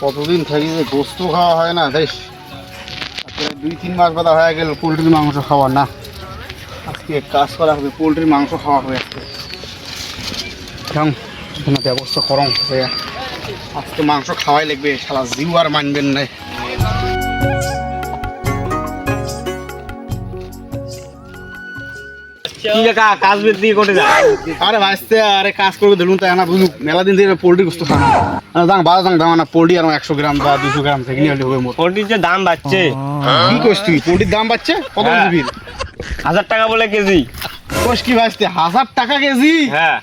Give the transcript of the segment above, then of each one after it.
কতদিন থাকি যে গোস্ত খাওয়া হয় না, বেশ 2-3 মাস বাদা হয়ে গেল পোলট্রির মাংস খাওয়া না। আজকে কাজ করা হবে, পোলট্রির মাংস খাওয়া হবে আজকে। এখানে ব্যবস্থা করং আজকে মাংস খাওয়াই লাগবে, শালা জিউ আর মানবেন না। আরে কাজ করবে ধরুন তাই না, বুঝুক মেলা দিন থেকে পোলট্রি গোস্ত খাওয়া দাম বাজার দাম না, পোলট্রি আর 100 গ্রাম বা 200 গ্রাম থেকে নিয়ে হবে। পোলট্রির যে দাম বাড়ছে, কি কইস তুই? পোলট্রির দাম বাড়ছে কত দিবি? 1000 টাকা বলে কেজি। কইস কি ভাইস্তে 1000 টাকা কেজি? হ্যাঁ।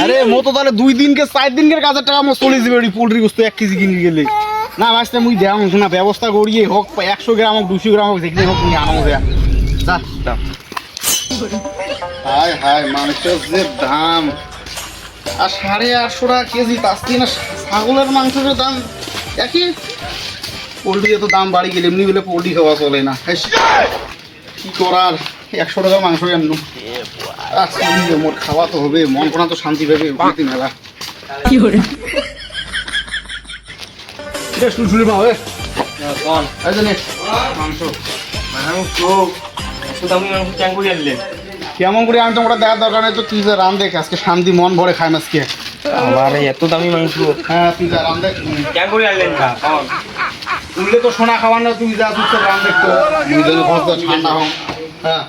আরে মতো তাহলে 2 দিনকে 4 দিনকে 1000 টাকা মতো চলে যাবে ওই পোলট্রি গোস্ত 1 কেজি কিনে গেলে। না ভাইস্তে মুই দেও না, ব্যবস্থা করিয়ে হোক 100 গ্রাম হোক 200 গ্রাম হোক যেখানে হোক নিয়ে আনো যা। হায় হায় মাংসের যে দাম, আর 850 টাকা কেজি, তাস্তি না ছাগলের মাংসের দাম একই। পোলট্রি এত দাম বাড়ি গেলে এমনি বলে পোলট্রি খাওয়া চলে না, কি করার? 100 টাকা মাংস কেন মোট খাওয়া তো হবে, মন কোনা তো শান্তি পাবে মেলা। কি করে শুনশুলি মা মাংস কেমন করে আমি তোমরা দেখার দরকার নেই তো, তুই যে রান দেখ আজকে শান্তি মন ভরে খাই আজকে। আরে এত দামি মাংস? হ্যাঁ তুই যা রান দেখ। কেন করে আনলেন? উঠলে তো সোনা খাবার না, তুই যা তুই রান দেখতো ঠান্ডা হোক। হ্যাঁ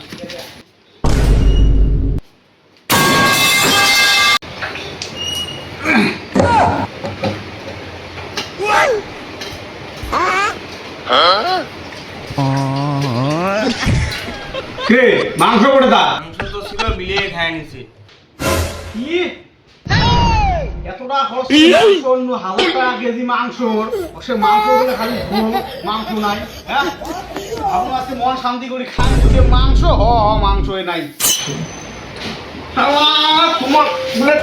মাংস করে দা। মাংস তো ছিল মিলিয়ে খাই নিছি। কি এতটা খরচ? 1000 টাকা কেজি মাংস, সে মাংস বলে খালি মাংস নাই। হ্যাঁ আপনি আজকে মন শান্তি করি খান, যদি মাংস মাংস নাই তোমার বলে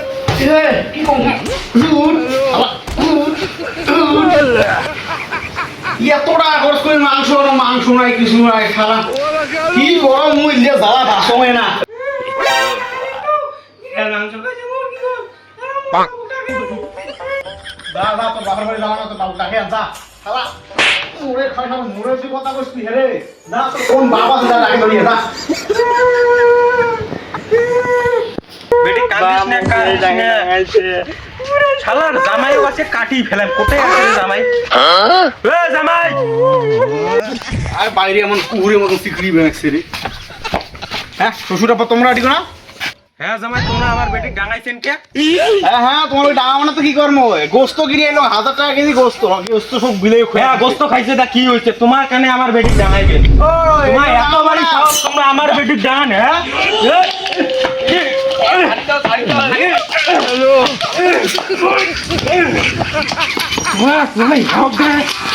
কি কম এতটা খরচ করে মাংস মাংস নাই, কিছু নাই খালা। কি গরম মুই দিয়ে জ্বালা বাসমে না। জামাই আছে কাটি ফেলাম, কোথায় আছে জামাই? জামাই আর বাইরে এমন কুকুরের মতো সিকড়ি বেড়াচ্ছে রে। হ্যাঁ শ্বশুর আপা তোমরা আটিকো না? হ্যাঁ জামাই, তোমরা আমার বেটি ডাঙাইছেন কে? হ্যাঁ তোমার ওই ডাঙা মানে তো কি করবো, গোস্ত কিনে এলো 1000 টাকা কেজি গোস্ত, গোস্ত সব বিলে। হ্যাঁ গোস্ত খাইছে, তা কি হয়েছে? তোমার কানে আমার বেটি ডাঙাইবে? তোমার এত বাড়ি সাহস, তোমরা আমার বেটি ডাঙান? হ্যাঁ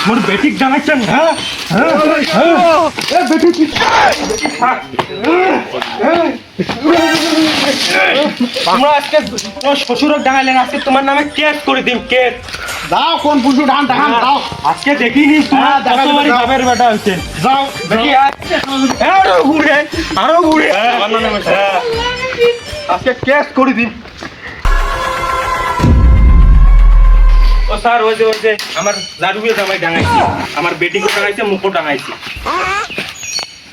মোর বেটিক জানাইছেন? হ্যাঁ বেটি তোমরা আজকে তোমার শ্বশুরক ডাঙাইলেন, আজকে তোমার নামে কেস করে দিন। কেস দাও, কোন পুষু ধান দেখান দাও। আজকে দেখিনি তোমার কতবারই বাপের বেটা হচ্ছে। যাও দেখি আরো ঘুরে আজকে কেস করে দিন। ও স্যার, ওই যে আমার লাডুকে জামাই ডাঙাইছি, আমার বেটিকে ডাঙাইছে, মুখও ডাঙাইছি।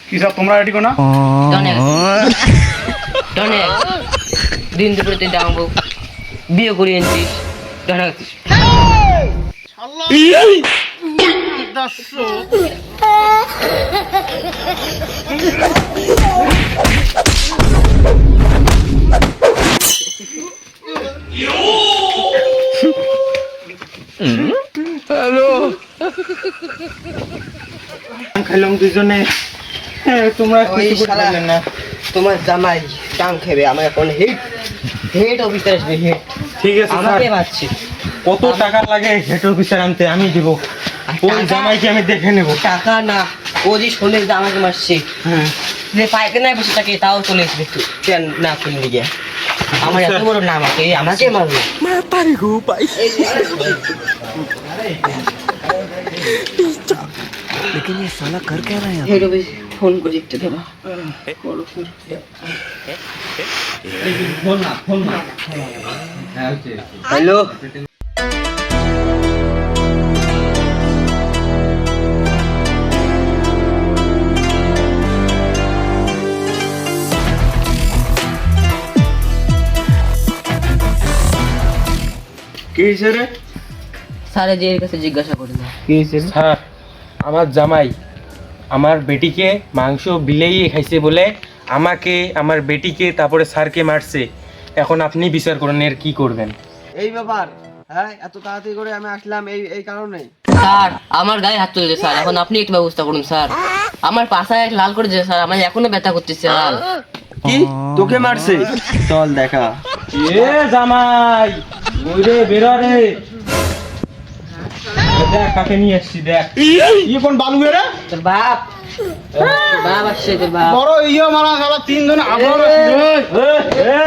কি স্যার তোমরা এটিকো না? দিন দুপুরে তুই ডাঙবো, বিয়ে করে আনছিস, ডাঙাচ্ছিস। হ্যালো খাইলাম দুজনে, তোমরা না। তোমার জামাই ডাং খেবে, আমার এখন হেড অফিসার আসবে। হেড ঠিক আছে আমাকে পাচ্ছি। কত টাকা লাগে হেড অফিসার আনতে? আমি দিব। ওই জামাইকে আমি দেখে নেব। টাকা না, ও যে শোনে যে আমাকে মারছে, পায়খানায় বসে থাকে, তাও চলে আসবে একটু না খুললে গিয়ে। আমার এত বড় নাম, আমাকে মারবে। लेकिन ये साला कर क्या रहा है? हेड ऑफिस फोन को देखते थे। हेलो হয়েছে রে? স্যার যে এর কাছে জিজ্ঞাসা করে না। কি হয়েছে রে? স্যার, আমার জামাই আমার বেটিকে মাংস বিলেইয়ে খাইছে বলে আমাকে, আমার বেটিকে, তারপরে স্যারকে মারছে। এখন আপনি বিচার করেন এর কি করবেন। এই ব্যাপার, হ্যাঁ এত তাড়াতাড়ি করে আমি আসলাম এই কারণে। স্যার আমার গায়ে হাত তুলেছে স্যার, এখন আপনি একটু ব্যবস্থা করুন স্যার। আমার পাশায় লাল করে দিয়েছে স্যার, আমার এখনো ব্যথা করতেছে লাল। কি তোকে মারছে? চল দেখা। এ জামাই, ওই রে বেরো রে। দেখ কাকে নিয়ে আসছি, দেখ। কোন বালু এরা তোর বাপ, তোর বাপ আসছে, তোর বাপ। বড় ইয়ে মারা গেল তিনজনে আবার এ, এ,